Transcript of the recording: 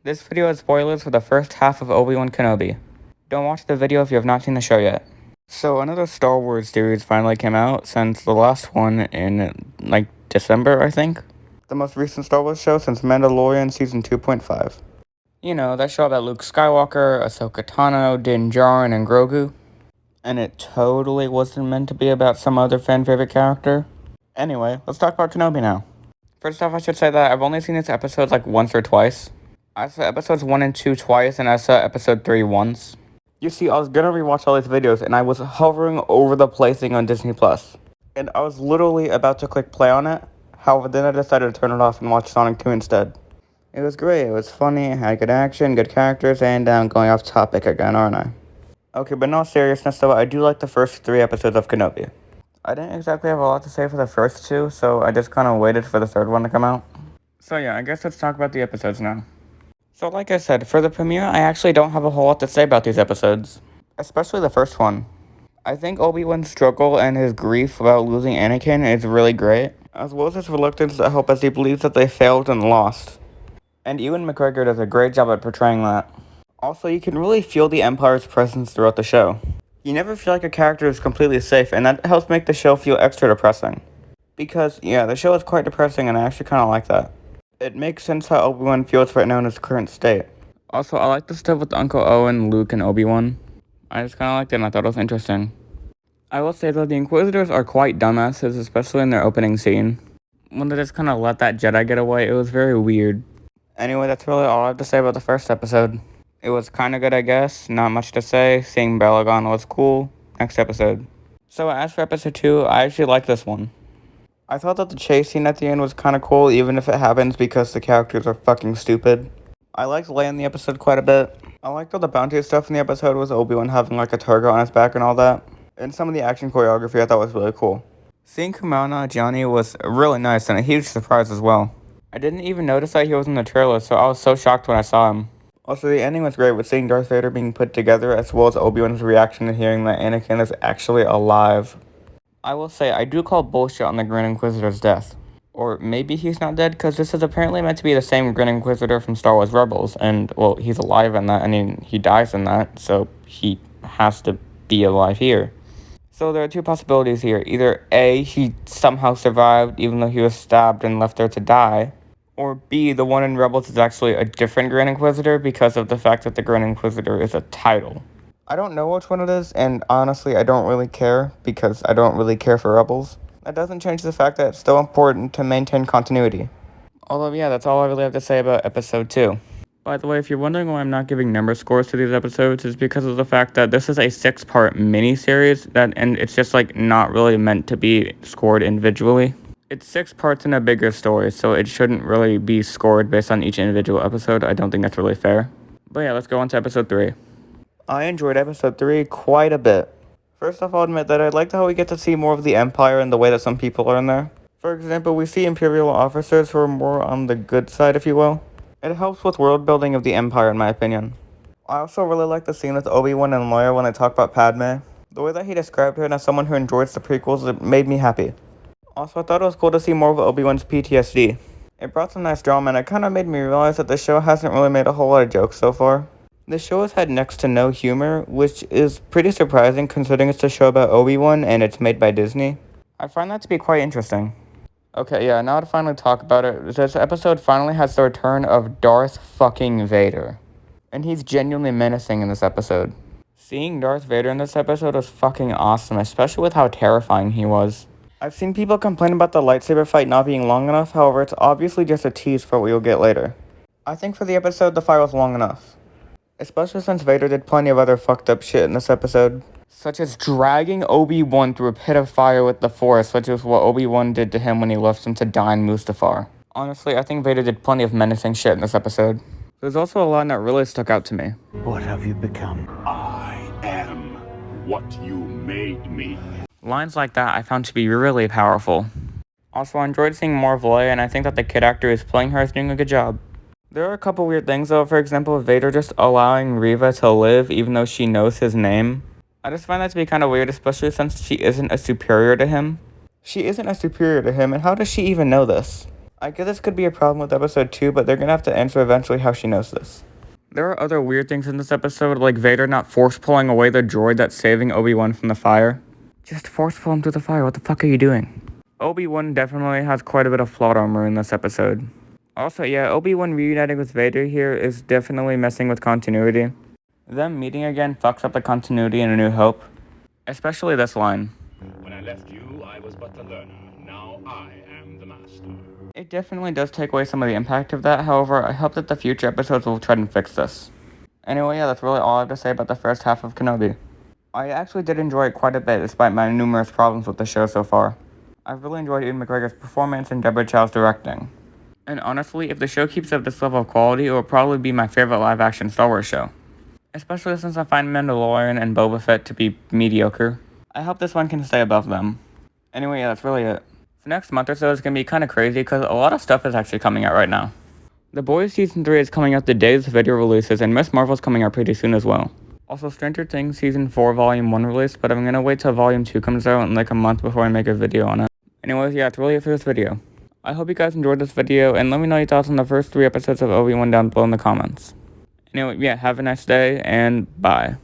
This video has spoilers for the first half of Obi-Wan Kenobi. Don't watch the video if you have not seen the show yet. So another Star Wars series finally came out since the last one in, December, I think. The most recent Star Wars show since Mandalorian Season 2.5. You know, that show about Luke Skywalker, Ahsoka Tano, Din Djarin, and Grogu. And it totally wasn't meant to be about some other fan-favorite character. Anyway, let's talk about Kenobi now. First off, I should say that I've only seen its episodes once or twice. I saw episodes 1 and 2 twice, and I saw episode 3 once. You see, I was gonna rewatch all these videos, and I was hovering over the play thing on Disney+. And I was literally about to click play on it. However, then I decided to turn it off and watch Sonic 2 instead. It was great, it was funny, it had good action, good characters, and I'm going off topic again, aren't I? Okay, but in all seriousness though, I do like the first 3 episodes of Kenobi. I didn't exactly have a lot to say for the first 2, so I just kind of waited for the third one to come out. So yeah, I guess let's talk about the episodes now. So like I said, for the premiere, I actually don't have a whole lot to say about these episodes. Especially the first one. I think Obi-Wan's struggle and his grief about losing Anakin is really great, as well as his reluctance to help as he believes that they failed and lost. And Ewan McGregor does a great job at portraying that. Also, you can really feel the Empire's presence throughout the show. You never feel like a character is completely safe, and that helps make the show feel extra depressing. Because, yeah, the show is quite depressing, and I actually kind of like that. It makes sense how Obi-Wan feels right now in his current state. Also, I like the stuff with Uncle Owen, Luke, and Obi-Wan. I just kind of liked it, and I thought it was interesting. I will say, though, the Inquisitors are quite dumbasses, especially in their opening scene. When they just kind of let that Jedi get away, it was very weird. Anyway, that's really all I have to say about the first episode. It was kind of good, I guess. Not much to say. Seeing Balagon was cool. Next episode. So as for episode 2, I actually like this one. I thought that the chase scene at the end was kind of cool, even if it happens because the characters are fucking stupid. I liked Leia in the episode quite a bit. I liked all the bounty stuff in the episode with Obi-Wan having a target on his back and all that. And some of the action choreography I thought was really cool. Seeing Kumail Nanjiani was really nice and a huge surprise as well. I didn't even notice that he was in the trailer, so I was so shocked when I saw him. Also, the ending was great with seeing Darth Vader being put together, as well as Obi-Wan's reaction to hearing that Anakin is actually alive. I will say, I do call bullshit on the Grand Inquisitor's death. Or maybe he's not dead, because this is apparently meant to be the same Grand Inquisitor from Star Wars Rebels, and, well, he's alive in that, and he dies in that, so he has to be alive here. So there are 2 possibilities here. Either A, he somehow survived, even though he was stabbed and left there to die, or B, the one in Rebels is actually a different Grand Inquisitor because of the fact that the Grand Inquisitor is a title. I don't know which one it is, and honestly, I don't really care, because I don't really care for Rebels. That doesn't change the fact that it's still important to maintain continuity. Although, yeah, that's all I really have to say about episode 2. By the way, if you're wondering why I'm not giving number scores to these episodes, it's because of the fact that this is a 6-part mini-series, and it's just, not really meant to be scored individually. It's 6 parts in a bigger story, so it shouldn't really be scored based on each individual episode. I don't think that's really fair. But yeah, let's go on to episode 3. I enjoyed episode 3 quite a bit. First off, I'll admit that I liked how we get to see more of the Empire and the way that some people are in there. For example, we see Imperial officers who are more on the good side, if you will. It helps with world building of the Empire, in my opinion. I also really like the scene with Obi-Wan and Leia when they talk about Padme. The way that he described her as someone who enjoys the prequels, it made me happy. Also, I thought it was cool to see more of Obi-Wan's PTSD. It brought some nice drama, and it kind of made me realize that the show hasn't really made a whole lot of jokes so far. The show has had next to no humor, which is pretty surprising considering it's a show about Obi-Wan and it's made by Disney. I find that to be quite interesting. Okay, yeah, now to finally talk about it, this episode finally has the return of Darth fucking Vader. And he's genuinely menacing in this episode. Seeing Darth Vader in this episode was fucking awesome, especially with how terrifying he was. I've seen people complain about the lightsaber fight not being long enough, however, it's obviously just a tease for what you'll get later. I think for the episode, the fight was long enough. Especially since Vader did plenty of other fucked up shit in this episode. Such as dragging Obi-Wan through a pit of fire with the Force, which is what Obi-Wan did to him when he left him to die in Mustafar. Honestly, I think Vader did plenty of menacing shit in this episode. There's also a line that really stuck out to me. What have you become? I am what you made me. Lines like that I found to be really powerful. Also, I enjoyed seeing more of Leia, and I think that the kid actor who's playing her is doing a good job. There are a couple weird things though, for example, Vader just allowing Reva to live even though she knows his name. I just find that to be kind of weird, especially since she isn't a superior to him. She isn't a superior to him, and how does she even know this? I guess this could be a problem with episode 2, but they're gonna have to answer eventually how she knows this. There are other weird things in this episode, like Vader not force pulling away the droid that's saving Obi-Wan from the fire. Just force pull him through the fire, what the fuck are you doing? Obi-Wan definitely has quite a bit of plot armor in this episode. Also, yeah, Obi-Wan reuniting with Vader here is definitely messing with continuity. Them meeting again fucks up the continuity in A New Hope. Especially this line. When I left you, I was but the learner. Now I am the master. It definitely does take away some of the impact of that, however, I hope that the future episodes will try and fix this. Anyway, yeah, that's really all I have to say about the first half of Kenobi. I actually did enjoy it quite a bit despite my numerous problems with the show so far. I've really enjoyed Ian McGregor's performance and Deborah Chow's directing. And honestly, if the show keeps up this level of quality, it will probably be my favorite live-action Star Wars show. Especially since I find Mandalorian and Boba Fett to be mediocre. I hope this one can stay above them. Anyway, yeah, that's really it. The next month or so is going to be kind of crazy because a lot of stuff is actually coming out right now. The Boys Season 3 is coming out the day this video releases, and Miss Marvel's coming out pretty soon as well. Also, Stranger Things Season 4 Volume 1 released, but I'm going to wait till Volume 2 comes out in like a month before I make a video on it. Anyways, yeah, that's really it for this video. I hope you guys enjoyed this video, and let me know your thoughts on the first 3 episodes of Obi-Wan down below in the comments. Anyway, yeah, have a nice day, and bye.